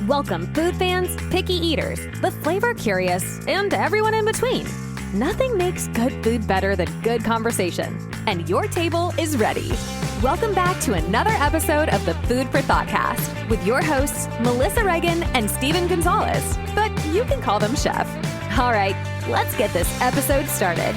Welcome food fans, picky eaters, the flavor curious, and everyone in between. Nothing makes good food better than good conversation, and your table is ready. Welcome back to another episode of the Food For ThoughtCast with your hosts, Melissa Reagan and Steven Gonzalez, but you can call them Chef. All right, let's get this episode started.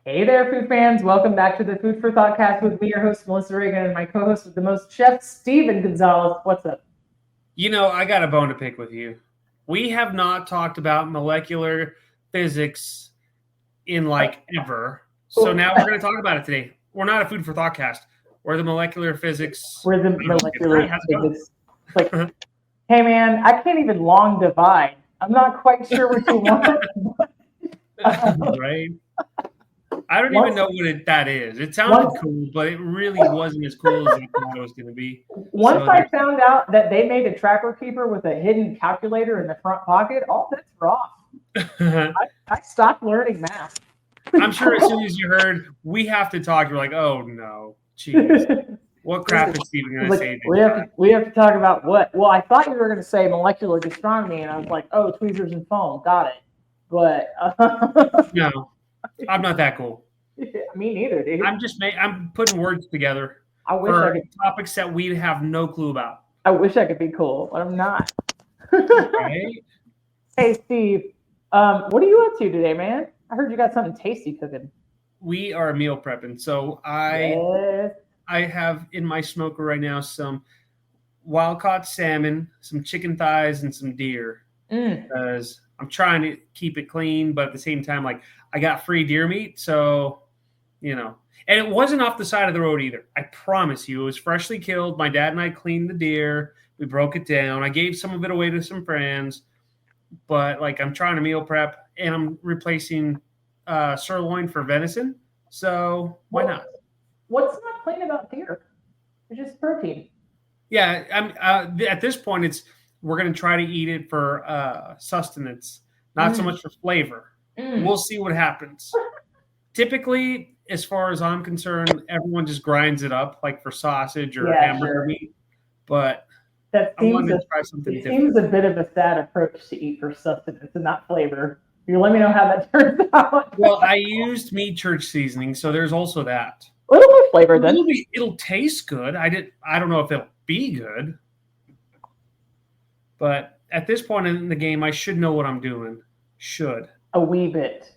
Hey there, food fans. Welcome back to the Food For ThoughtCast with me, your host, Melissa Reagan, and my co-host with the most, Chef Steven Gonzalez. What's up? You know, I got a bone to pick with you. We have not talked about molecular physics in ever. So now we're going to talk about it today. We're not a Food For ThoughtCast. We're the molecular physics. We're the molecular physics. Like, hey man, I can't even long divide. I'm not quite sure what you want. Right? I don't even know what that is. It sounded cool, but it really wasn't as cool as I thought it was going to be. Once I found out that they made a trapper keeper with a hidden calculator in the front pocket, all bets were off. I stopped learning math. I'm sure as soon as you heard, we have to talk, you're like, oh no, jeez. What crap is Steven going to say? We have to talk about what? Well, I thought you were going to say molecular gastronomy, and I was like, oh, tweezers and foam. Got it. But no. I'm not that cool. Me neither, dude. I'm putting words together for topics that we have no clue about. I wish I could be cool, but I'm not. Right? Hey, Steve, what are you up to today, man? I heard you got something tasty cooking. We are meal prepping. So I have in my smoker right now some wild-caught salmon, some chicken thighs, and some deer. Because I'm trying to keep it clean, but at the same time, I got free deer meat, so, and it wasn't off the side of the road either. I promise you, it was freshly killed. My dad and I cleaned the deer. We broke it down. I gave some of it away to some friends, but I'm trying to meal prep, and I'm replacing sirloin for venison. So why not? What's not plain about deer? It's just protein. Yeah, at this point, we're going to try to eat it for sustenance, not so much for flavor. We'll see what happens. Typically, as far as I'm concerned, everyone just grinds it up for sausage or hamburger meat. But that seems to try something different. Seems a bit of a sad approach to eat for sustenance and not flavor. You let me know how that turns out. Well, I used meat church seasoning, so there's also that. A little more flavor then. It'll taste good. I don't know if it'll be good. But at this point in the game, I should know what I'm doing. Should. A wee bit.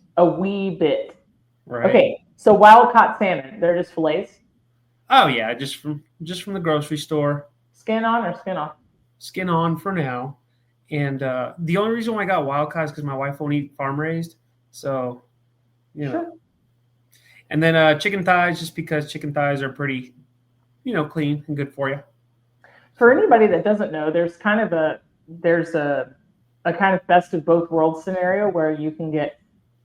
Right. Okay, so wild-caught salmon, they're just fillets? Oh, yeah, just from the grocery store. Skin on or skin off? Skin on for now. And the only reason why I got wild-caught is because my wife won't eat farm-raised. So, Sure. And then chicken thighs, just because chicken thighs are pretty, clean and good for you. For anybody that doesn't know, there's a kind of best of both worlds scenario where you can get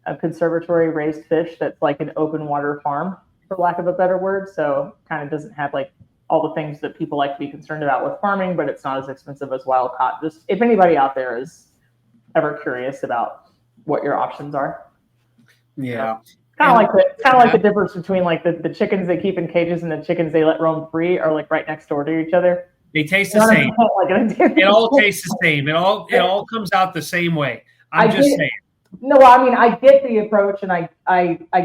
a conservatory raised fish that's like an open water farm, for lack of a better word. So kind of doesn't have all the things that people like to be concerned about with farming, but it's not as expensive as wild caught. Just if anybody out there is ever curious about what your options are. Yeah. Kind of like the difference between the chickens they keep in cages and the chickens they let roam free are right next door to each other. They taste the same. It all tastes the same. It all comes out the same way. I'm just saying. No, I mean, I get the approach, and I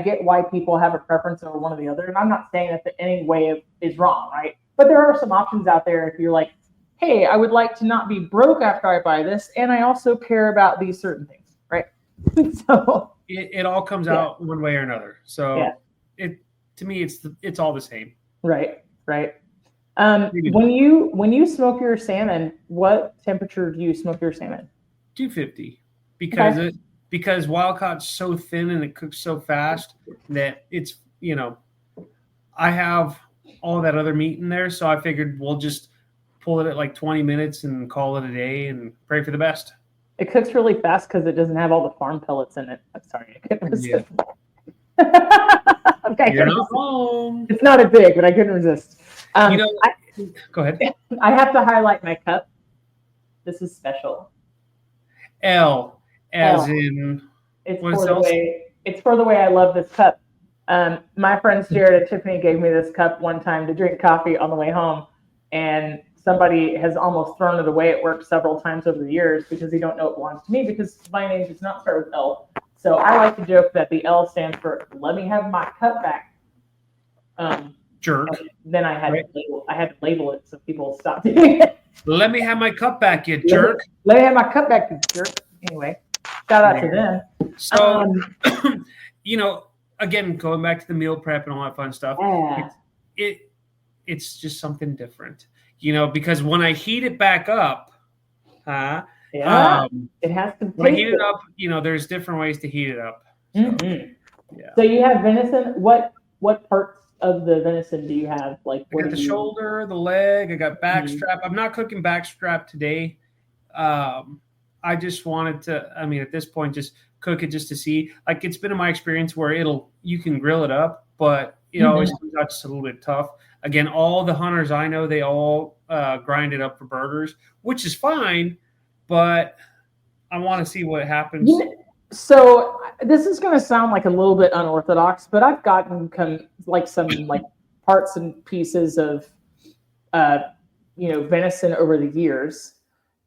get why people have a preference over one or the other, and I'm not saying that any way is wrong, right? But there are some options out there if you're like, hey, I would like to not be broke after I buy this, and I also care about these certain things, right? So it all comes out one way or another. So to me, it's all the same. Right. When you smoke your salmon, what temperature do you smoke your salmon? 250 because wild caught's so thin and it cooks so fast that it's I have all that other meat in there, so I figured we'll just pull it at like 20 minutes and call it a day and pray for the best. It cooks really fast because it doesn't have all the farm pellets in it. I'm sorry, I couldn't resist. Okay, you're not wrong. It's not as big, but I couldn't resist. Go ahead. I have to highlight my cup. This is special. L, as in. It's for the way I love this cup. My friends Jared and Tiffany gave me this cup one time to drink coffee on the way home, and somebody has almost thrown it away at work several times over the years because they don't know it belongs to me because my name does not start with L. So I like to joke that the L stands for "Let me have my cup back." Jerk. Then I had to label it so people stop doing it. Let me have my cup back, you jerk. Let me have my cup back, you jerk. Anyway, shout out to them. So, again, going back to the meal prep and all that fun stuff, it's just something different, because when I heat it back up, it has to. When I heat it up, there's different ways to heat it up. So, So you have venison. What parts of the venison do you have? Like, I got the shoulder, the leg. I got backstrap. I'm not cooking backstrap today. I just wanted to. At this point, just cook it just to see. Like, it's been in my experience where you can grill it up, but it always comes out just a little bit tough. Again, all the hunters I know, they all grind it up for burgers, which is fine, but I want to see what happens. So this is going to sound like a little bit unorthodox, but I've gotten some parts and pieces of venison over the years,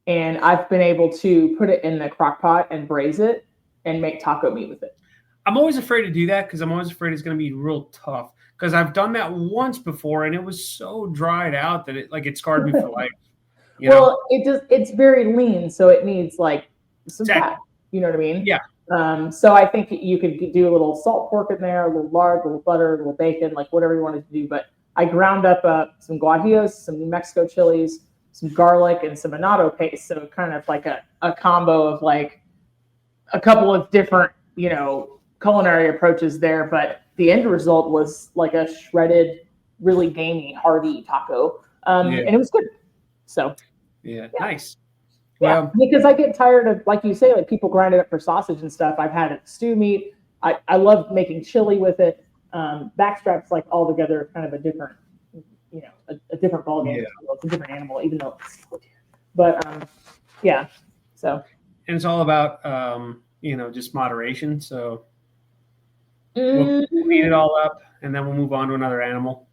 and I've been able to put it in the crock pot and braise it and make taco meat with it. I'm always afraid to do that because I'm always afraid it's going to be real tough. Because I've done that once before, and it was so dried out that it scarred me for life. It's very lean, so it needs some fat. You know what I mean? Yeah. So I think you could do a little salt pork in there, a little lard, a little butter, a little bacon, whatever you wanted to do. But I ground up some guajillos, some New Mexico chilies, some garlic, and some annatto paste. So kind of like a combo of a couple of different, culinary approaches there. But the end result was like a shredded, really gamey, hearty taco. And it was good. So. Yeah. Nice. Yeah, because I get tired of, like you say, people grind it up for sausage and stuff. I've had it stew meat. I love making chili with it. Backstrap's altogether kind of a different, a different ballgame. Yeah. It's a different animal, even though it's still deer. But so. And it's all about just moderation. So we'll heat it all up, and then we'll move on to another animal.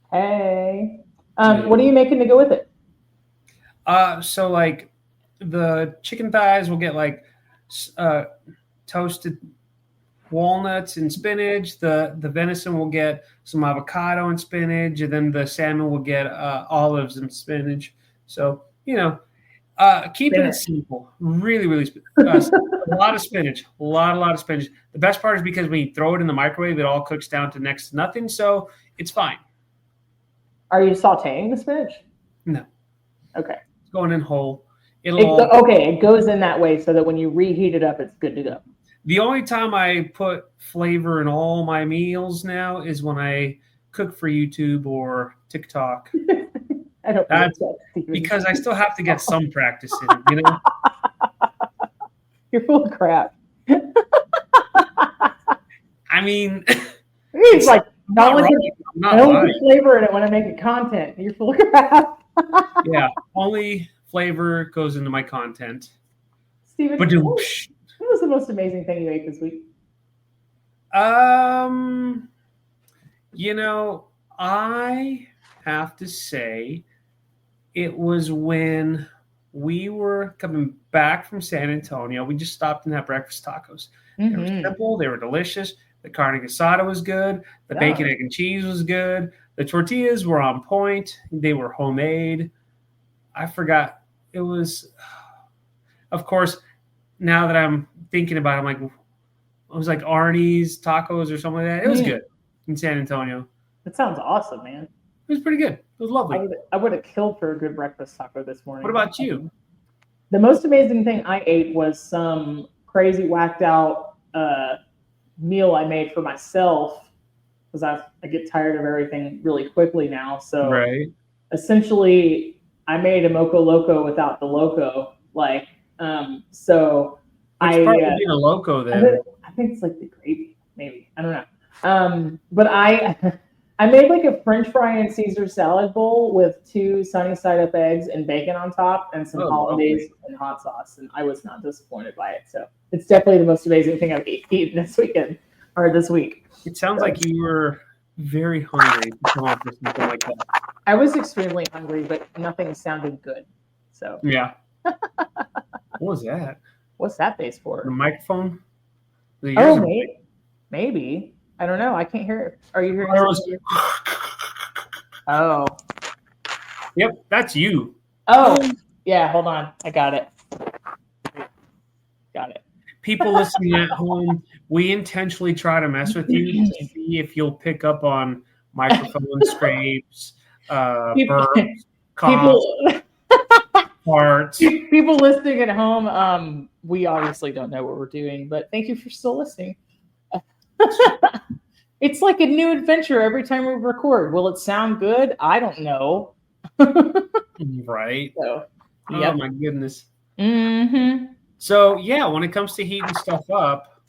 Hey, what are you making to go with it? The chicken thighs will get toasted walnuts and spinach. The venison will get some avocado and spinach, and then the salmon will get olives and spinach. So keeping it simple, really, really a lot of spinach, a lot of spinach. The best part is because when you throw it in the microwave, it all cooks down to next to nothing, so it's fine. Are you sautéing the spinach? No. Okay. It's going in whole. It goes in that way so that when you reheat it up, it's good to go. The only time I put flavor in all my meals now is when I cook for YouTube or TikTok. I don't know because I still have to get some practice in, You're full of crap. It's not only flavor in it when I make content. You're full of crap. Yeah, only flavor goes into my content. Steven, what was the most amazing thing you ate this week? I have to say it was when we were coming back from San Antonio. We just stopped and had breakfast tacos. They were simple. They were delicious. The carne asada was good. The bacon, egg, and cheese was good. The tortillas were on point. They were homemade. I forgot. It was, of course, now that I'm thinking about it, it was like Arnie's Tacos or something like that. It was good in San Antonio. That sounds awesome, man. It was pretty good. It was lovely. I would have killed for a good breakfast taco this morning. What about you? The most amazing thing I ate was some crazy whacked out meal I made for myself because I get tired of everything really quickly now. So Right. essentially, I made a moco loco without the loco. So Which part would be the loco then? I think it's like the gravy, maybe. I don't know. But I made like a French fry and Caesar salad bowl with 2 sunny side up eggs and bacon on top and some hollandaise and hot sauce, and I was not disappointed by it. So it's definitely the most amazing thing I've eaten this weekend or this week. It sounds like you were very hungry to come up with something like that. I was extremely hungry, but nothing sounded good. So yeah. What was that? What's that base for? The microphone? Maybe. I don't know. I can't hear it. Are you hearing it? Oh. Yep, that's you. Oh, yeah. Hold on. I got it. Got it. People listening at home, we intentionally try to mess with you to see if you'll pick up on microphone scrapes, burps, coughs, farts. People listening at home, we obviously don't know what we're doing, but thank you for still listening. It's like a new adventure every time we record. Will it sound good? I don't know. Right. So, Oh my goodness. Mm-hmm. So yeah, when it comes to heating stuff up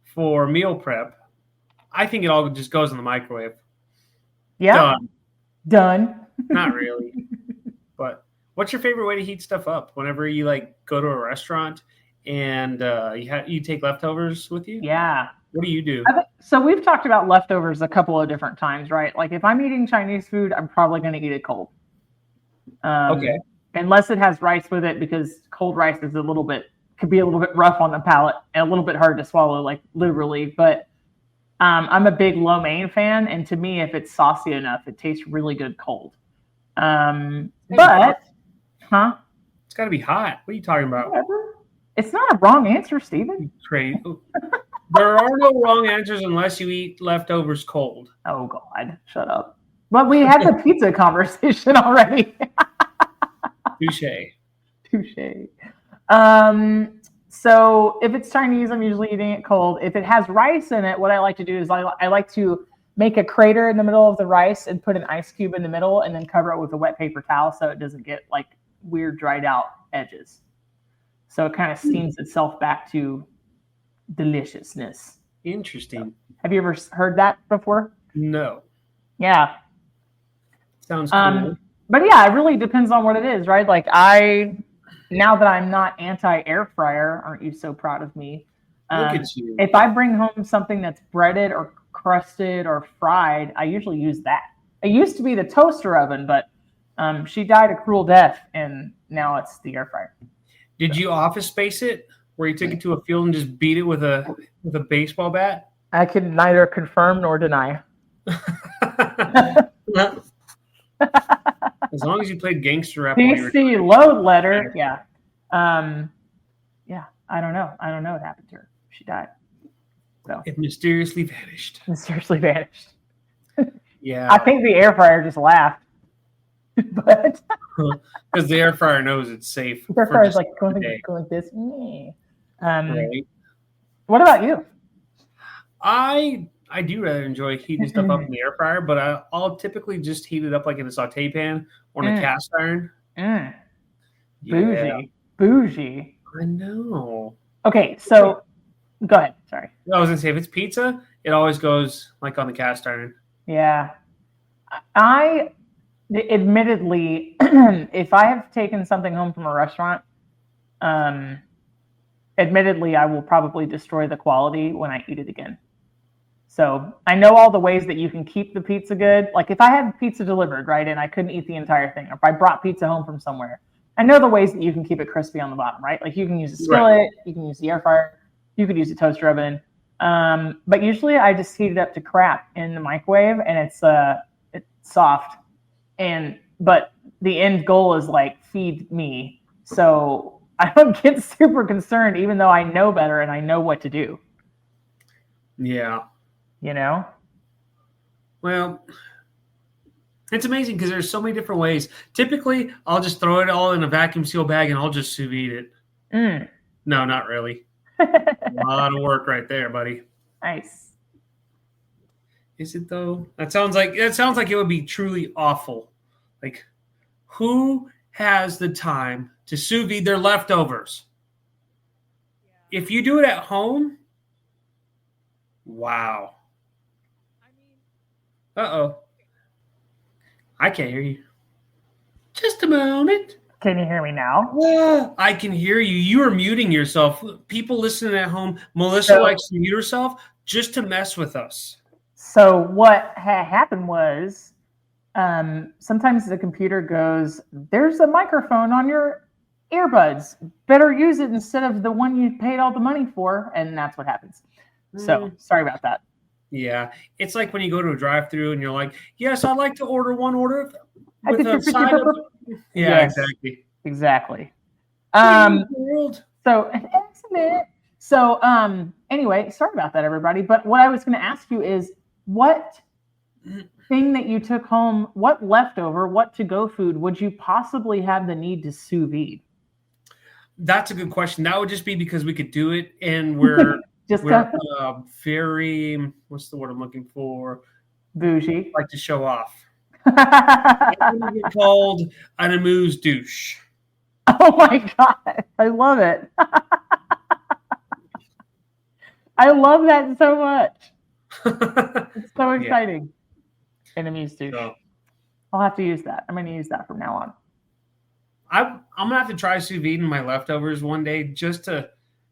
for meal prep, I think it all just goes in the microwave. Yeah. Done. Not really. But what's your favorite way to heat stuff up whenever you like go to a restaurant and you take leftovers with you? Yeah. What do you do? So we've talked about leftovers a couple of different times, right? Like if I'm eating Chinese food, I'm probably going to eat it cold. Okay. Unless it has rice with it, because cold rice is could be a little bit rough on the palate and a little bit hard to swallow, like literally. But I'm a big lo mein fan, and to me, if it's saucy enough, it tastes really good cold. It's got to be hot. What are you talking about? Whatever. It's not a wrong answer, Stephen. Crazy. There are no wrong answers unless you eat leftovers cold. Oh God, shut up. But we had the pizza conversation already. Touche. So if it's Chinese, I'm usually eating it cold. If it has rice in it, what I like to do is I like to make a crater in the middle of the rice and put an ice cube in the middle and then cover it with a wet paper towel so it doesn't get like weird dried out edges. So it kind of steams itself back to deliciousness. Interesting. Have you ever heard that before? No. Yeah. Sounds cool. But yeah, it really depends on what it is, right? Like now that I'm not anti-air fryer, aren't you so proud of me? Look at you. If I bring home something that's breaded or crusted or fried, I usually use that. It used to be the toaster oven, but she died a cruel death, and now it's the air fryer. Did you Office Space it, where you took it to a field and just beat it with a baseball bat? I can neither confirm nor deny. As long as you played gangster rap. PC load letter. Yeah. Yeah. I don't know what happened to her. She died. So it mysteriously vanished. Yeah. I think the air fryer just laughed. But because the air fryer knows it's safe. The air fryer is like going like this. Right. What about you? I do rather enjoy heating stuff up in the air fryer, but I'll typically just heat it up like in a saute pan or in a cast iron. Bougie. I know. Okay, so go ahead. Sorry. I was gonna say if it's pizza, it always goes like on the cast iron. Yeah. I admittedly, if I have taken something home from a restaurant, admittedly, I will probably destroy the quality when I eat it again. So I know all the ways that you can keep the pizza good. Like if I had pizza delivered, right, and I couldn't eat the entire thing, or if I brought pizza home from somewhere, I know the ways that you can keep it crispy on the bottom, right? Like you can use a skillet, you can use the air fryer, you could use a toaster oven. But usually I just heat it up to crap in the microwave, and it's soft. But the end goal is like feed me. So I don't get super concerned, even though I know better and I know what to do. Yeah. You know? Well, it's amazing because there's so many different ways. Typically, I'll just throw it all in a vacuum seal bag and I'll just sous vide it. No, not really. A lot of work right there, buddy. Nice. Is it though? That sounds like it would be truly awful. Like, who has the time to sous vide their leftovers? Yeah. If you do it at home, wow. Uh-oh. I can't hear you. Just a moment. Can you hear me now? I can hear you. You are muting yourself. People listening at home, Melissa likes to mute herself just to mess with us. So what happened was sometimes the computer goes, there's a microphone on your earbuds. Better use it instead of the one you paid all the money for. And that's what happens. So sorry about that. Yeah. It's like when you go to a drive-thru and you're like, yes, I'd like to order one order with a side of... Yeah, yes, exactly. Anyway, sorry about that, everybody. But what I was going to ask you is, what thing that you took home, what leftover, what to-go food would you possibly have the need to sous vide? That's a good question. That would just be because we could do it, and we're very, what's the word I'm looking for? Bougie. Like to show off. It's called an amuse douche. Oh my God. I love it. I love that so much. It's so exciting. An amuse douche. So, I'll have to use that. I'm going to use that from now on. I'm going to have to try sous vide my leftovers one day just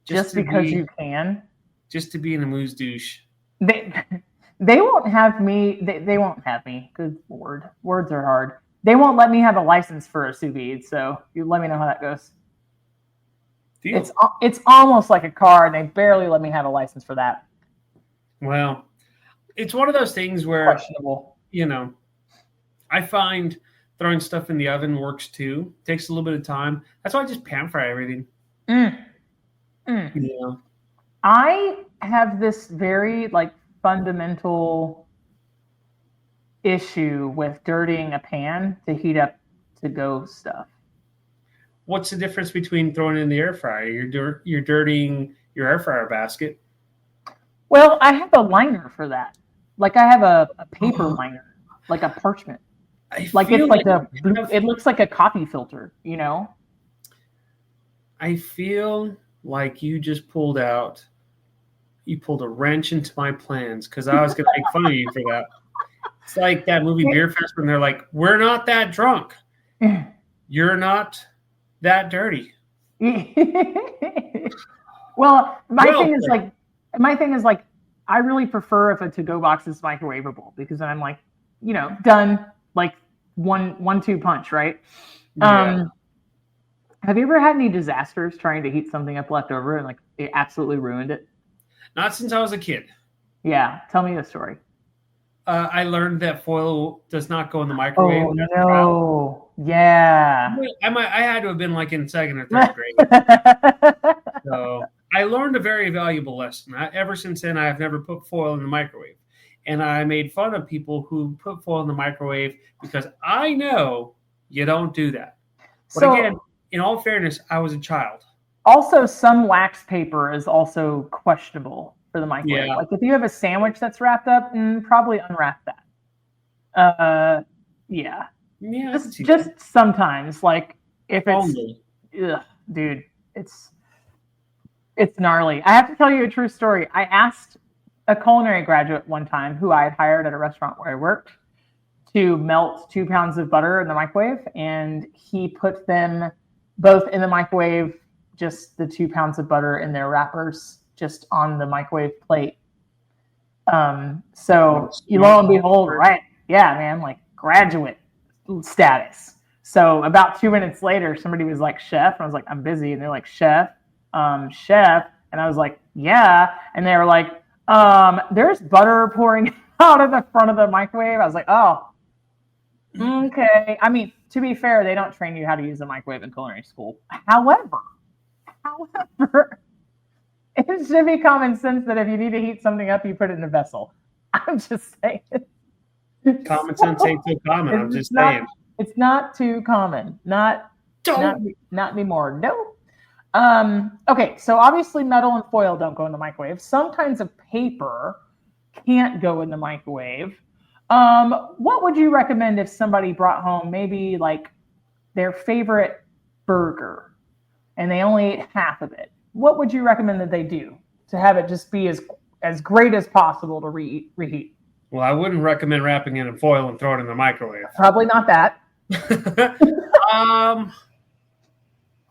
because you can. Just to be an amuse douche. They won't have me. They won't have me. Good Lord. Words are hard. They won't let me have a license for a sous vide. So you let me know how that goes. Deal. It's almost like a car, and they barely let me have a license for that. Well, it's one of those things where, questionable. I find throwing stuff in the oven works too. It takes a little bit of time. That's why I just pan fry everything. Yeah. I have this very fundamental issue with dirtying a pan to heat up to-go stuff. What's the difference between throwing it in the air fryer? You're dirtying your air fryer basket. Well, I have a liner for that. I have a paper liner, like a parchment. It looks like a coffee filter, I feel like you just pulled a wrench into my plans, because I was going to make fun of you for that. It's like that movie Beer Fest when they're like, we're not that drunk. You're not that dirty. Well, my thing is I really prefer if a to-go box is microwavable, because then I'm done, 1-2 punch, right? Yeah. Have you ever had any disasters trying to heat something up left over and it absolutely ruined it? Not since I was a kid. Yeah, tell me the story. I learned that foil does not go in the microwave. Oh no! Yeah. I had to have been in second or third grade. So I learned a very valuable lesson. Ever since then, I have never put foil in the microwave. And I made fun of people who put foil in the microwave, because I know you don't do that. But again, in all fairness, I was a child. Also, some wax paper is also questionable for the microwave. Yeah. If you have a sandwich that's wrapped up, probably unwrap that. Yeah. Yeah. Just sometimes, if it's, dude, it's gnarly. I have to tell you a true story. I asked a culinary graduate one time who I had hired at a restaurant where I worked to melt 2 pounds of butter in the microwave, and he put them both in the microwave, just the 2 pounds of butter in their wrappers, just on the microwave plate. So lo and behold, right? Yeah, man, graduate status. So about 2 minutes later, somebody was like, "Chef," and I was like, "I'm busy," and they're like, "Chef," and I was like, "Yeah," and they were like, "There's butter pouring out of the front of the microwave." I was like, "Oh, okay." I mean, to be fair, they don't train you how to use a microwave in culinary school. However, it should be common sense that if you need to heat something up, you put it in a vessel. I'm just saying. Common sense ain't too common. I'm just saying. It's not too common. Not anymore. No. Okay, so obviously metal and foil don't go in the microwave. Some kinds of paper can't go in the microwave. What would you recommend if somebody brought home maybe like their favorite burger and they only ate half of it? What would you recommend that they do to have it just be as great as possible to reheat? Well, I wouldn't recommend wrapping it in foil and throwing it in the microwave. Probably not that.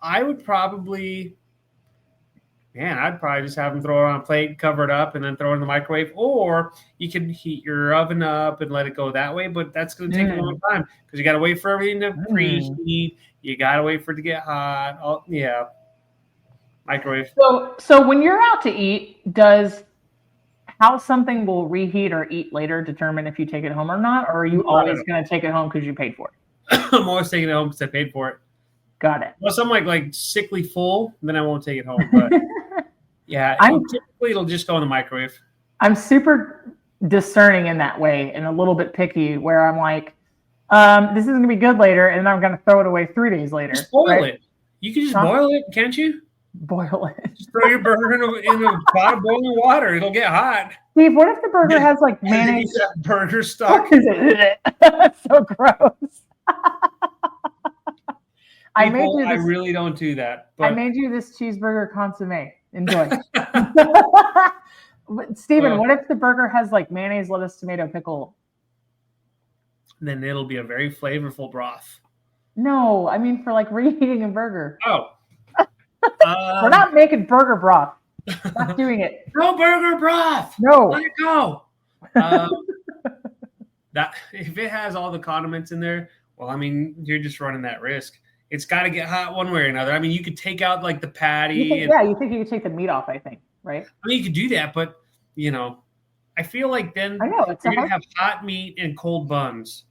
I would probably, I'd probably just have them throw it on a plate, cover it up, and then throw it in the microwave. Or you can heat your oven up and let it go that way, but that's going to take a long time because you got to wait for everything to preheat. You got to wait for it to get hot. Oh, yeah. Microwave. So when you're out to eat, does how something will reheat or eat later determine if you take it home or not? Or are you always going to take it home because you paid for it? I'm always taking it home because I paid for it. Got it. Unless I'm like sickly full, then I won't take it home. But yeah, typically it'll just go in the microwave. I'm super discerning in that way and a little bit picky where I'm like, this is going to be good later, and I'm going to throw it away 3 days later. Just boil it. You can just boil it, can't you? Boil it. Just throw your burger in a pot of boiling water. It'll get hot. Steve, what if the burger has like mayonnaise? Burger stock. That's so gross. I really don't do that. But I made you this cheeseburger consomme. Enjoy. Steven, what if the burger has like mayonnaise, lettuce, tomato, pickle? Then it'll be a very flavorful broth. No, I mean for like reheating a burger. Oh. We're not making burger broth. Not doing it. No burger broth. No. Let it go. That if it has all the condiments in there, well, I mean, you're just running that risk. It's got to get hot one way or another. I mean, you could take out like the patty. You think you could take the meat off, I think, right? I mean, you could do that, but, I feel like then you're going to have hot meat and cold buns.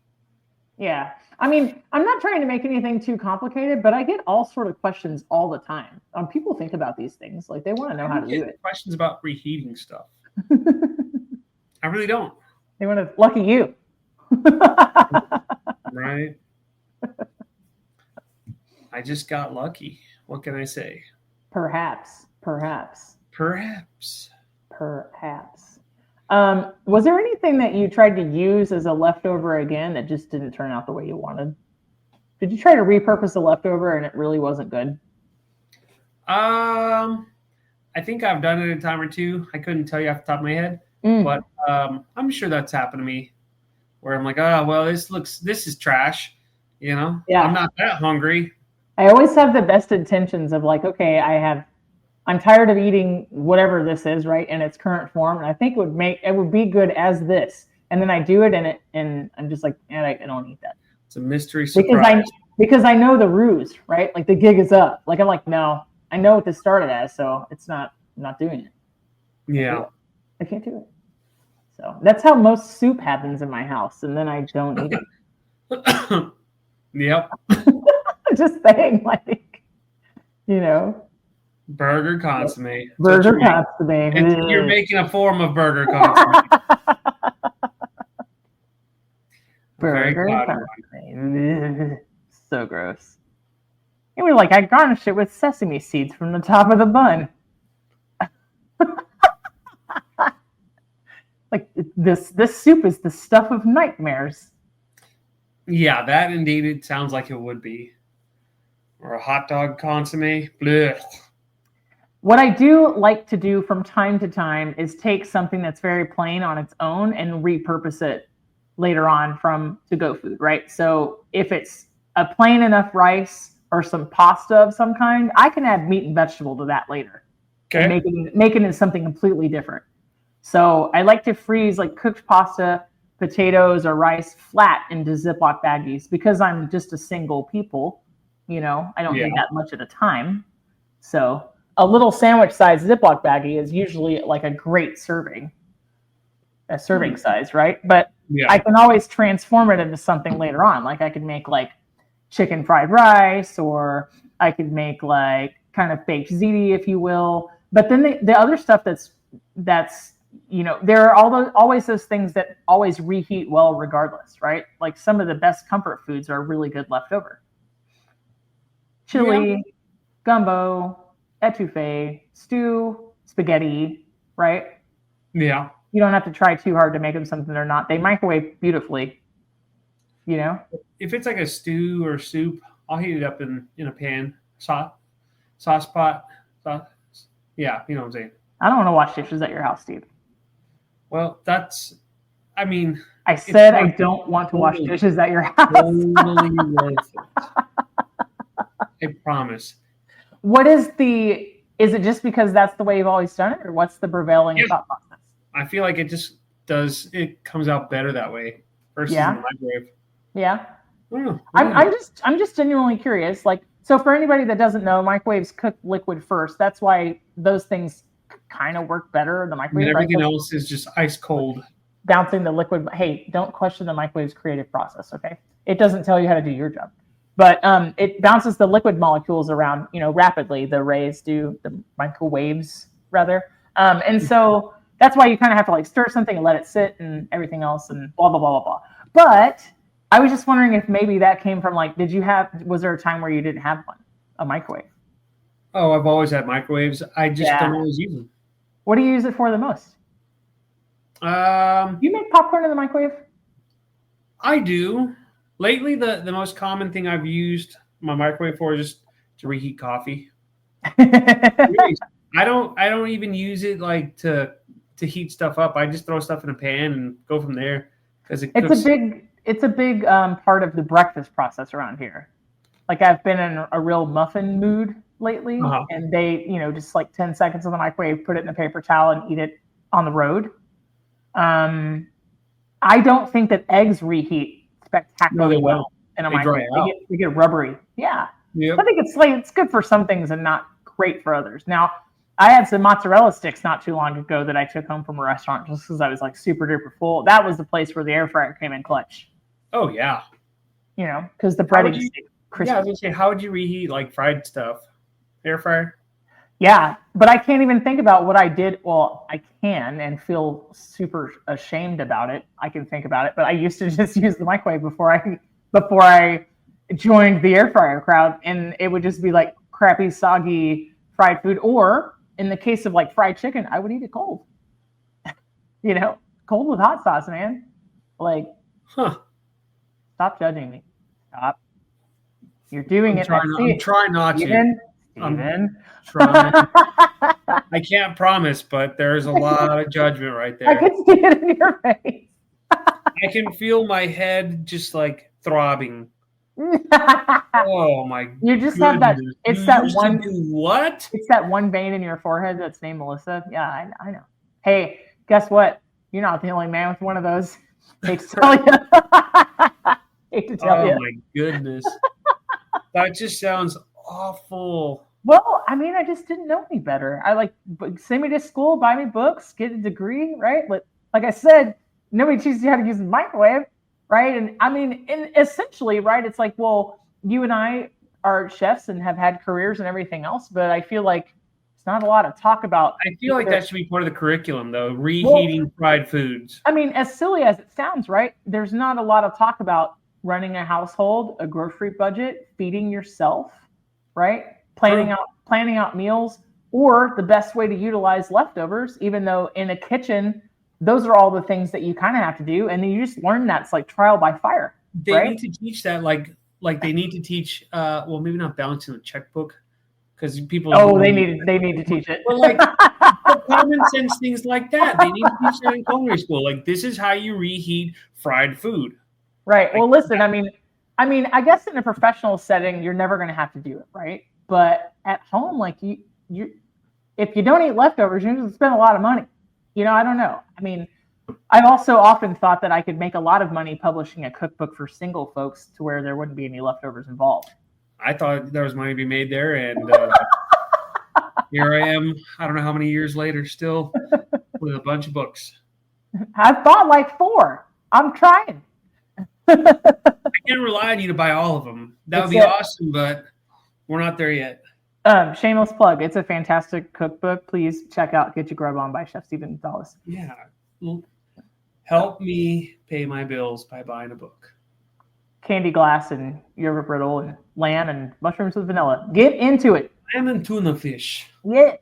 Yeah. I mean, I'm not trying to make anything too complicated, but I get all sort of questions all the time. People think about these things. Like, they want to know how to do it. Questions about reheating stuff. I really don't. They want to, lucky you. Right. I just got lucky. What can I say? Perhaps. Was there anything that you tried to use as a leftover again that just didn't turn out the way you wanted? Did you try to repurpose the leftover and it really wasn't good? I think I've done it a time or two. I couldn't tell you off the top of my head, but I'm sure that's happened to me where I'm like, oh, well, this is trash. Yeah. I'm not that hungry. I always have the best intentions of like, okay, I'm tired of eating whatever this is, right, in its current form, and I think it would be good as this. And then I do it, and I'm just like, I don't eat that. It's a mystery surprise. Because I know the ruse, right? Like the gig is up. Like I'm like, no, I know what this started as, so I'm not doing it. Yeah, I can't do it. So that's how most soup happens in my house, and then I don't eat it. Yep. Just saying, like, burger consomme. Burger consomme. You're making a form of burger consomme. Burger consomme. So gross. Anyway, like I garnished it with sesame seeds from the top of the bun. Like this soup is the stuff of nightmares. Yeah, that indeed it sounds like it would be. Or a hot dog consomme. Blech. What I do like to do from time to time is take something that's very plain on its own and repurpose it later on from to-go food, right? So if it's a plain enough rice or some pasta of some kind, I can add meat and vegetable to that later. Okay. And make it into something completely different. So I like to freeze like cooked pasta, potatoes, or rice flat into Ziploc baggies because I'm just a single people. I don't need that much at a time. So a little sandwich-sized Ziploc baggie is usually like a great serving size, right? But I can always transform it into something later on. Like I could make like chicken fried rice, or I could make like kind of baked ziti, if you will. But then the other stuff that's there are always those things that always reheat well regardless, right? Like some of the best comfort foods are really good leftover. Chili, gumbo, etouffee, stew, spaghetti, right? Yeah. You don't have to try too hard to make them something they're not. They microwave beautifully. You know? If it's like a stew or soup, I'll heat it up in a pan, sauce pot. Yeah, you know what I'm saying. I don't want to wash dishes at your house, Steve. Well, I said I don't want to wash dishes at your house. Totally worth it. I promise. What is it just because that's the way you've always done it, or what's the prevailing thought process? I feel like it comes out better that way versus in the microwave. Yeah. I'm just genuinely curious. Like, so for anybody that doesn't know, microwaves cook liquid first. That's why those things kind of work better. The microwave. And everything else is just ice cold. Bouncing the liquid. Hey, don't question the microwave's creative process, okay? It doesn't tell you how to do your job. But it bounces the liquid molecules around, rapidly. The rays do, the microwaves, rather. And so that's why you kind of have to like stir something and let it sit and everything else and blah, blah, blah, blah, blah. But I was just wondering if maybe that came from like, was there a time where you didn't have a microwave? Oh, I've always had microwaves. I just don't always use them. What do you use it for the most? You make popcorn in the microwave? I do. Lately, the most common thing I've used my microwave for is just to reheat coffee. Really, I don't even use it like to heat stuff up. I just throw stuff in a pan and go from there because it's a big part of the breakfast process around here. Like I've been in a real muffin mood lately, and they just like 10 seconds in the microwave, put it in a paper towel, and eat it on the road. I don't think that eggs reheat spectacularly well in a microwave. They get rubbery. Yeah. Yep. I think it's good for some things and not great for others. Now, I had some mozzarella sticks not too long ago that I took home from a restaurant just because I was like super duper full. That was the place where the air fryer came in clutch. Oh yeah. Because the breading is crispy. Yeah, I was gonna say, how would you reheat like fried stuff? Air fryer? Yeah, but I can't even think about what I did. Well, I can and feel super ashamed about it. I can think about it, but I used to just use the microwave before I joined the air fryer crowd, and it would just be like crappy, soggy fried food. Or in the case of like fried chicken, I would eat it cold. Cold with hot sauce, man. Like, stop judging me. Stop. You're doing it. I'm trying not to. Steven. I can't promise, but there's a lot of judgment right there. I can see it in your face. I can feel my head just like throbbing. Oh my! You just goodness. Have that. It's that one. What? It's that one vein in your forehead that's named Melissa. Yeah, I know. Hey, guess what? You're not the only man with one of those. Hate to tell you. Hate to tell you. Oh my goodness! That just sounds awful. Well, I mean, I just didn't know any better. I send me to school, buy me books, get a degree, right? But like I said, nobody teaches you how to use the microwave, right? And I mean, essentially, right? It's like, well, you and I are chefs and have had careers and everything else, but I feel like it's not a lot of talk about. I feel like that should be part of the curriculum, though. Reheating fried foods. I mean, as silly as it sounds, right? There's not a lot of talk about running a household, a grocery budget, feeding yourself, right? Planning out meals, or the best way to utilize leftovers, even though in a kitchen, those are all the things that you kind of have to do. And then you just learn that's like trial by fire. They need to teach that like they need to teach, well, maybe not balancing the checkbook because people. Oh, they need to teach it. Well, like common sense things like that. They need to teach that in culinary school. Like this is how you reheat fried food. Right. Well, listen, I mean, I guess in a professional setting, you're never going to have to do it, right? But at home, like you, if you don't eat leftovers, you're going to spend a lot of money. I don't know. I mean, I've also often thought that I could make a lot of money publishing a cookbook for single folks to where there wouldn't be any leftovers involved. I thought there was money to be made there, and here I am. I don't know how many years later, still with a bunch of books. I've bought like 4. I'm trying. I can't rely on you to buy all of them. That would be awesome, but we're not there yet. Shameless plug. It's a fantastic cookbook. Please check out Get Your Grub On by Chef Steven Dallas. Yeah. Help me pay my bills by buying a book. Candy glass and yogurt brittle and lamb and mushrooms with vanilla. Get into it. Lamb and tuna fish. Yeah.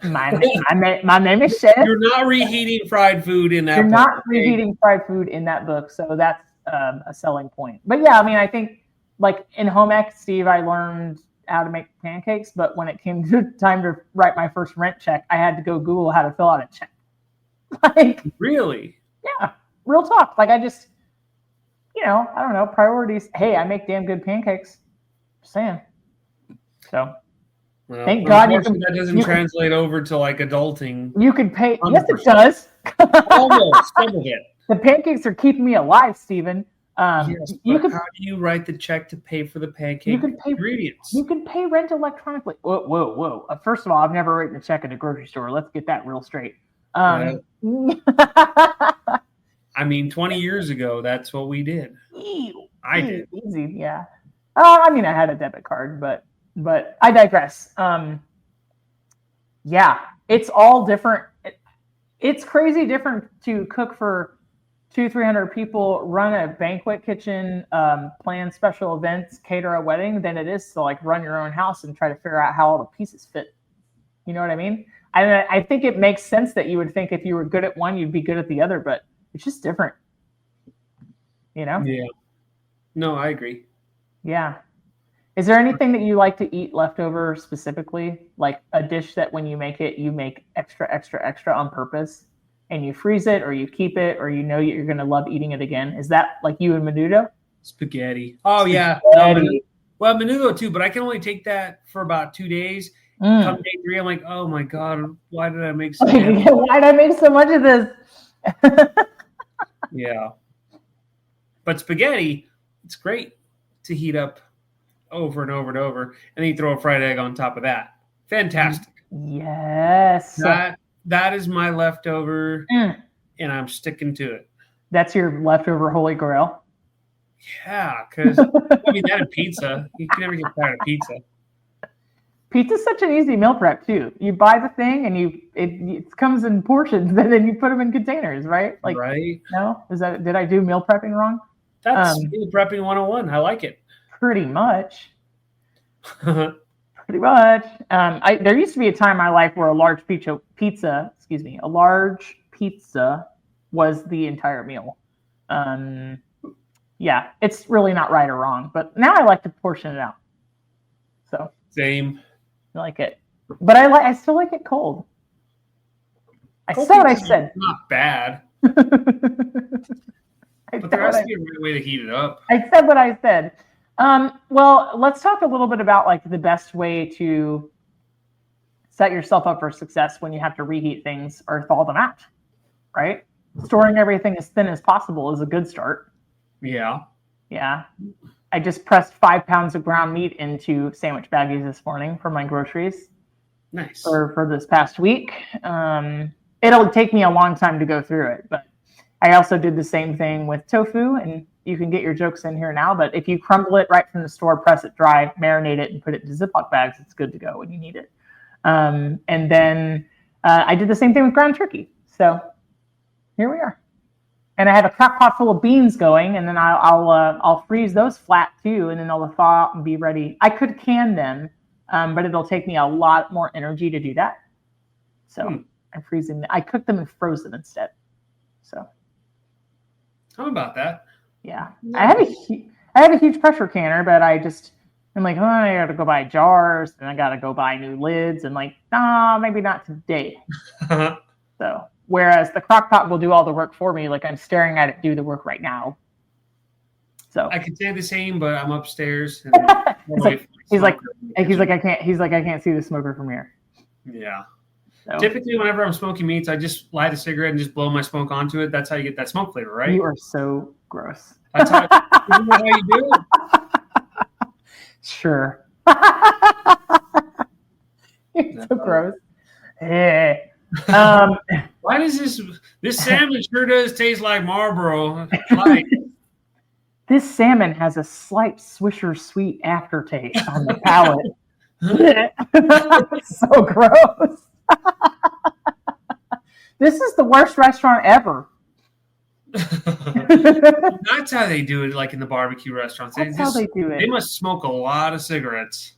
My name is Chef. You're not reheating fried food in that book. You're not reheating fried food in that book, so that's a selling point. But yeah, I mean, I think like in home ec, Steve, I learned how to make pancakes, but when it came to time to write my first rent check, I had to go Google how to fill out a check. Like, really? Yeah, real talk. Like, I just, I don't know, priorities. Hey, I make damn good pancakes. Just saying. So, well, thank God that doesn't translate over to like adulting. You can pay. 100%. Yes, it does. Almost some of it. The pancakes are keeping me alive, Stephen. Yes, how do you write the check to pay for the pancake ingredients? You can pay rent electronically. Whoa. First of all, I've never written a check at a grocery store. Let's get that real straight. I mean, 20 years ago, that's what we did. I did. Easy, yeah. I mean, I had a debit card, but I digress. Yeah, it's all different. It's crazy different to cook for 200-300 people, run a banquet kitchen, plan special events, cater a wedding, than it is to like run your own house and try to figure out how all the pieces fit. You know what I mean? I think it makes sense that you would think if you were good at one, you'd be good at the other, but it's just different. Yeah. No, I agree. Yeah. Is there anything that you like to eat leftover specifically? Like a dish that when you make it, you make extra on purpose and you freeze it or you keep it or you're going to love eating it again? Is that like you and Menudo? Spaghetti. Oh, yeah. Well, Menudo too, but I can only take that for about 2 days. Come day 3, I'm like, oh my God, why did I make so much? Why did I make so much of this? Yeah. But spaghetti, it's great to heat up over and over and over. And then you throw a fried egg on top of that. Fantastic. Yes. That is my leftover, and I'm sticking to it. That's your leftover holy grail? Yeah, because, I mean, that and pizza. You can never get tired of pizza. Pizza's such an easy meal prep too. You buy the thing and it comes in portions, and then you put them in containers, right? Like, right? No, did I do meal prepping wrong? That's meal prepping 101. I like it. Pretty much. Pretty much. There used to be a time in my life where a large pizza was the entire meal. Yeah, it's really not right or wrong, but now I like to portion it out. So same. I like it, but I still like it cold. I said what I said. Not bad. But there has to be a right way to heat it up. I said what I said. Well, let's talk a little bit about like the best way to set yourself up for success when you have to reheat things or thaw them out, right? Storing everything as thin as possible is a good start. Yeah. Yeah. I just pressed 5 pounds of ground meat into sandwich baggies this morning for my groceries. Nice. For this past week. It'll take me a long time to go through it, but I also did the same thing with tofu, and you can get your jokes in here now, but if you crumble it right from the store, press it dry, marinate it, and put it in Ziploc bags, it's good to go when you need it. And then I did the same thing with ground turkey. So here we are. And I have a crock pot full of beans going, and then I'll freeze those flat too, and then they'll thaw out and be ready. I could can them, but it'll take me a lot more energy to do that. So I'm freezing. I cooked them and froze them instead. So how about that? Yeah, I have a huge pressure canner, but I'm like, I got to go buy jars, and I got to go buy new lids, and like, maybe not today. So. Whereas the crock pot will do all the work for me, like I'm staring at it do the work right now. So I could say the same, but I'm upstairs. And he's like I can't see the smoker from here. Yeah. So. Typically, whenever I'm smoking meats, I just light a cigarette and just blow my smoke onto it. That's how you get that smoke flavor, right? You are so gross. That's how, isn't that how you do it? Sure. You're so gross. Hey. Why does this salmon sure does taste like Marlboro? Like, this salmon has a slight Swisher sweet aftertaste on the palate. So gross. This is the worst restaurant ever. That's how they do it, like in the barbecue restaurants. That's how they do it. They must smoke a lot of cigarettes.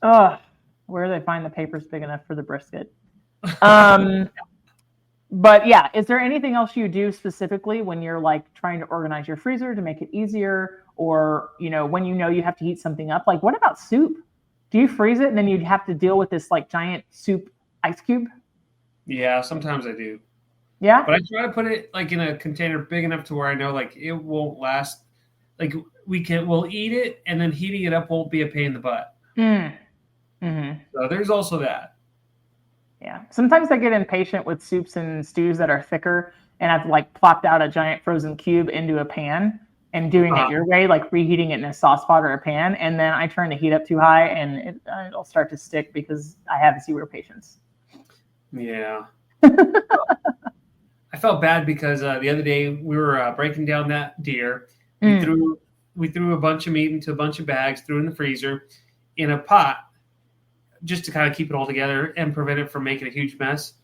Where do they find the papers big enough for the brisket? But yeah, is there anything else you do specifically when you're like trying to organize your freezer to make it easier, or when you have to heat something up? Like, what about soup? Do you freeze it and then you'd have to deal with this like giant soup ice cube? Yeah, sometimes I do. Yeah, but I try to put it like in a container big enough to where I know like it won't last. Like we'll eat it, and then heating it up won't be a pain in the butt. So there's also that. Yeah. Sometimes I get impatient with soups and stews that are thicker, and I've like plopped out a giant frozen cube into a pan and doing it your way, like reheating it in a sauce pot or a pan, and then I turn the heat up too high, and it'll start to stick because I have zero patience. Yeah. I felt bad because the other day we were breaking down that deer. We threw a bunch of meat into a bunch of bags, threw in the freezer in a pot, just to kind of keep it all together and prevent it from making a huge mess.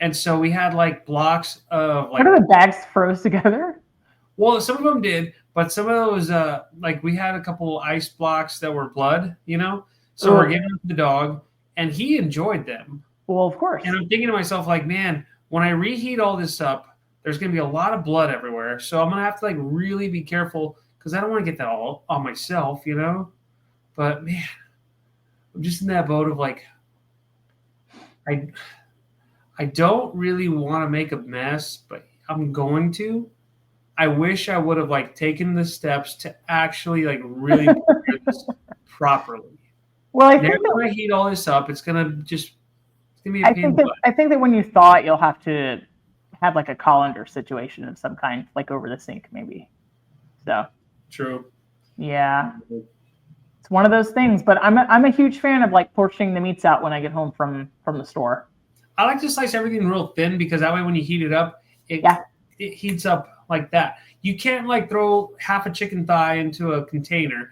And so we had like blocks of like. What are the bags froze together? Well, some of them did, but some of those like we had a couple ice blocks that were blood, So we're giving them to the dog, and he enjoyed them. Well, of course. And I'm thinking to myself, like, man, when I reheat all this up, there's going to be a lot of blood everywhere. So I'm going to have to like really be careful because I don't want to get that all on myself, But man, I'm just in that boat of like, I don't really want to make a mess, but I'm going to. I wish I would have like taken the steps to actually like really prepare this properly. Well, I think that when I heat all this up, it's gonna be a pain. I think that when you thaw it, you'll have to have like a colander situation of some kind, like over the sink, maybe. So true. Yeah, it's one of those things. But I'm a huge fan of like portioning the meats out when I get home from the store. I like to slice everything real thin because that way when you heat it up, it heats up like that. You can't like throw half a chicken thigh into a container,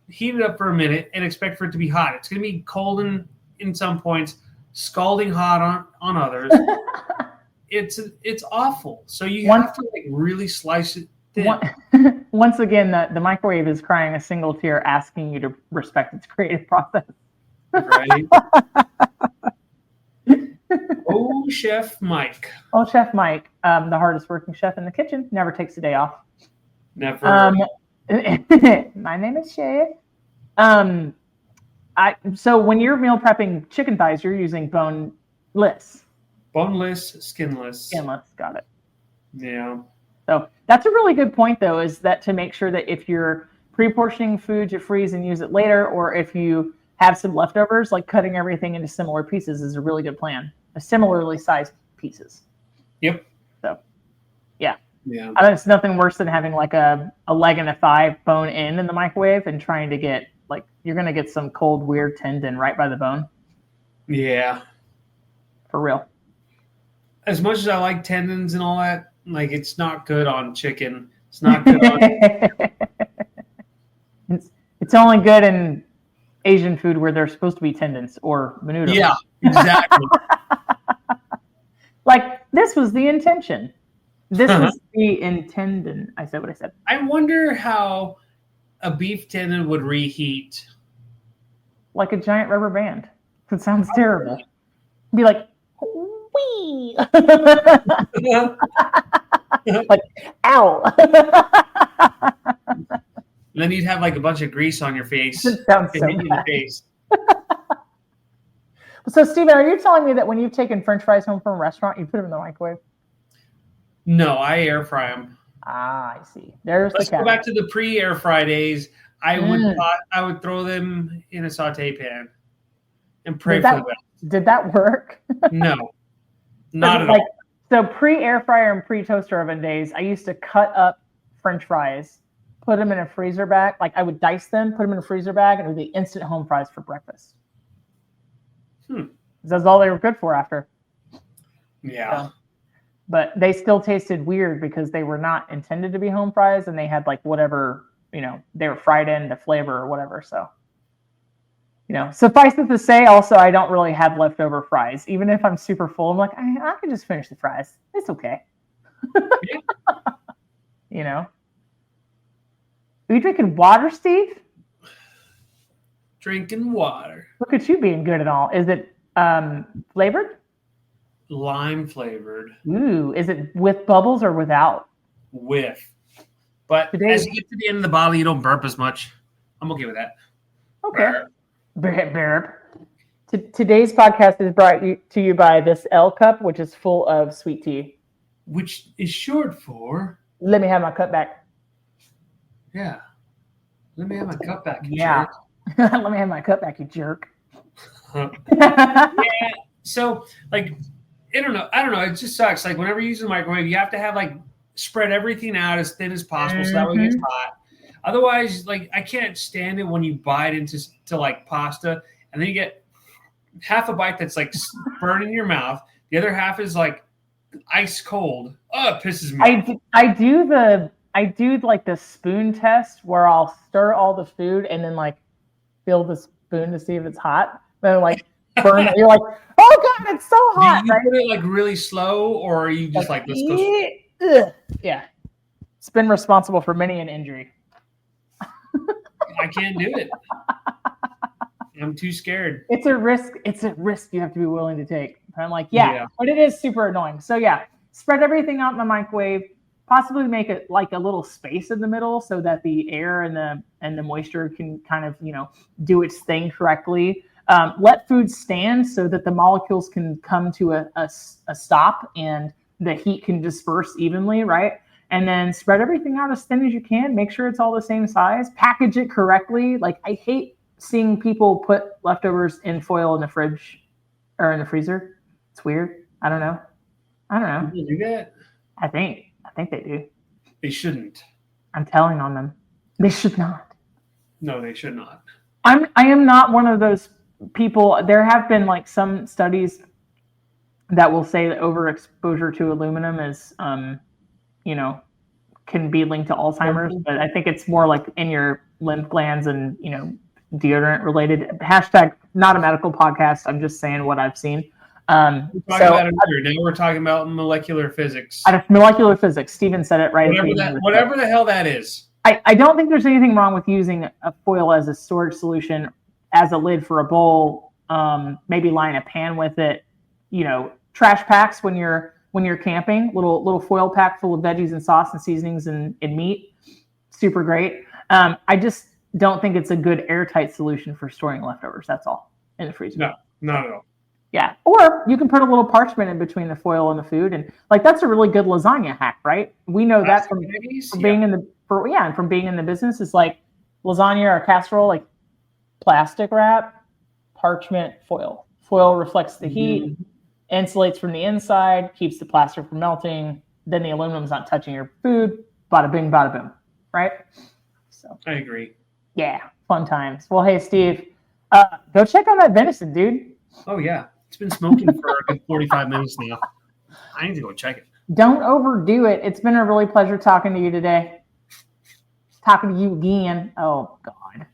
heat it up for a minute, and expect for it to be hot. It's going to be cold in some points, scalding hot on others. It's awful. So you have to like really slice it thin. Once again, the microwave is crying a single tear, asking you to respect its creative process. Right. Oh, Chef Mike. Oh, Chef Mike, the hardest working chef in the kitchen, never takes a day off. Never. My name is Chef. So when you're meal prepping chicken thighs, you're using boneless. Boneless, skinless. Skinless, got it. Yeah. So that's a really good point, though, is that to make sure that if you're pre-portioning food to freeze and use it later, or if you have some leftovers, like cutting everything into similar pieces is a really good plan. Similarly sized pieces. Yep. So, yeah. Yeah. I think it's nothing worse than having like a leg and a thigh bone in the microwave and trying to get like you're gonna get some cold weird tendon right by the bone. Yeah. For real. As much as I like tendons and all that, like it's not good on chicken. It's not good on. It's only good in Asian food where there's supposed to be tendons or menudo. Yeah, exactly. Like this was the intention. This was the intendon. I said what I said. I wonder how a beef tendon would reheat. Like a giant rubber band. It sounds terrible. Be like, wee. Like, ow. And then you'd have like a bunch of grease on your face. It sounds so in the face. So, Steven, are you telling me that when you've taken French fries home from a restaurant, you put them in the microwave? No, I air fry them. Ah, I see. Let's go back to the pre-air fry days. I would throw them in a saute pan and pray for the best. Did that work? No, not at all. So pre-air fryer and pre-toaster oven days, I used to cut up French fries, put them in a freezer bag. Like I would dice them, put them in a freezer bag, and it would be instant home fries for breakfast. That's all they were good for after. Yeah. So, but they still tasted weird because they were not intended to be home fries, and they had like whatever, they were fried in the flavor or whatever. So, suffice it to say, also, I don't really have leftover fries. Even if I'm super full, I'm like, I can just finish the fries. It's okay. Are you drinking water, Steve? Drinking water. Look at you being good and all. Is it flavored? lime flavored. Ooh, is it with bubbles or without? With. But as you get to the end of the bottle, you don't burp as much. I'm okay with that. Okay. Burp. Today's podcast is brought to you by this L cup, which is full of sweet tea. Which is short for... Let me have my cup back. Yeah. Let me have my cup back, you jerk. Let me have my cup back, you jerk. Yeah. So, like, I don't know. It just sucks. Like, whenever you use the microwave, you have to have, like, spread everything out as thin as possible so that way it gets hot. Otherwise, like, I can't stand it when you bite into like pasta and then you get half a bite that's like burning your mouth. The other half is like ice cold. Oh, it pisses me off. I do like the spoon test where I'll stir all the food and then like feel the spoon to see if it's hot. Then like burn it. You're like, oh God, it's so hot. Do you put it like really slow or are you just like, let's go? Yeah. It's been responsible for many an injury. I can't do it. I'm too scared. It's a risk you have to be willing to take. I'm like, yeah, but it is super annoying. So yeah, spread everything out in the microwave, possibly make it like a little space in the middle so that the air and the moisture can kind of, do its thing correctly. Let food stand so that the molecules can come to a stop and the heat can disperse evenly, right? And then spread everything out as thin as you can. Make sure it's all the same size. Package it correctly. Like, I hate seeing people put leftovers in foil in the fridge or in the freezer. It's weird. I don't know. People do that? I think they do. They shouldn't. I'm telling on them. They should not. No, they should not. I am not one of those people. There have been like some studies that will say that overexposure to aluminum is, can be linked to Alzheimer's, but I think it's more like in your lymph glands and, deodorant related. Hashtag not a medical podcast. I'm just saying what I've seen. Now we're talking about molecular physics. Molecular physics. Steven said it right. Whatever the hell that is. I don't think there's anything wrong with using a foil as a storage solution, as a lid for a bowl, maybe line a pan with it, trash packs when you're camping, little foil pack full of veggies and sauce and seasonings and meat. Super great. I just don't think it's a good airtight solution for storing leftovers. That's all in the freezer. No, not at all. Yeah. Or you can put a little parchment in between the foil and the food. And like, that's a really good lasagna hack, right? We know that from being in the business. It's like lasagna or casserole, like plastic wrap, parchment, foil. Foil reflects the heat, insulates from the inside, keeps the plastic from melting. Then the aluminum's not touching your food. Bada bing, bada boom. Right? So I agree. Yeah. Fun times. Well, hey, Steve, go check on that venison, dude. Oh, yeah. It's been smoking for a good 45 minutes now. I need to go check it. Don't overdo it. It's been a really pleasure talking to you today. Talking to you again. Oh, God.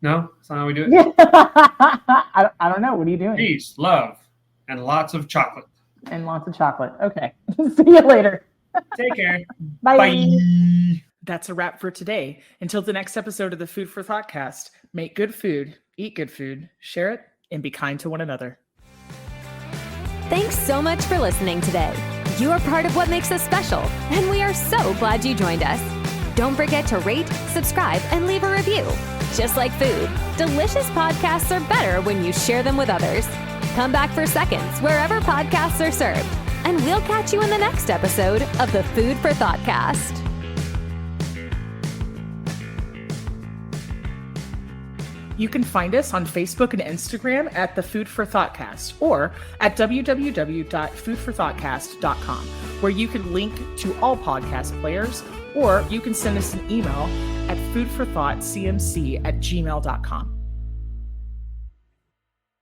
No? That's not how we do it? I don't know. What are you doing? Peace, love, and lots of chocolate. And lots of chocolate. Okay. See you later. Take care. Bye. Bye. That's a wrap for today. Until the next episode of the Food for ThoughtCast, make good food, eat good food, share it, and be kind to one another. Thanks so much for listening today. You are part of what makes us special, and we are so glad you joined us. Don't forget to rate, subscribe, and leave a review. Just like food, delicious podcasts are better when you share them with others. Come back for seconds wherever podcasts are served, and we'll catch you in the next episode of the Food for ThoughtCast. You can find us on Facebook and Instagram at the Food for ThoughtCast or at www.foodforthoughtcast.com, where you can link to all podcast players, or you can send us an email at foodforthoughtcmc@gmail.com.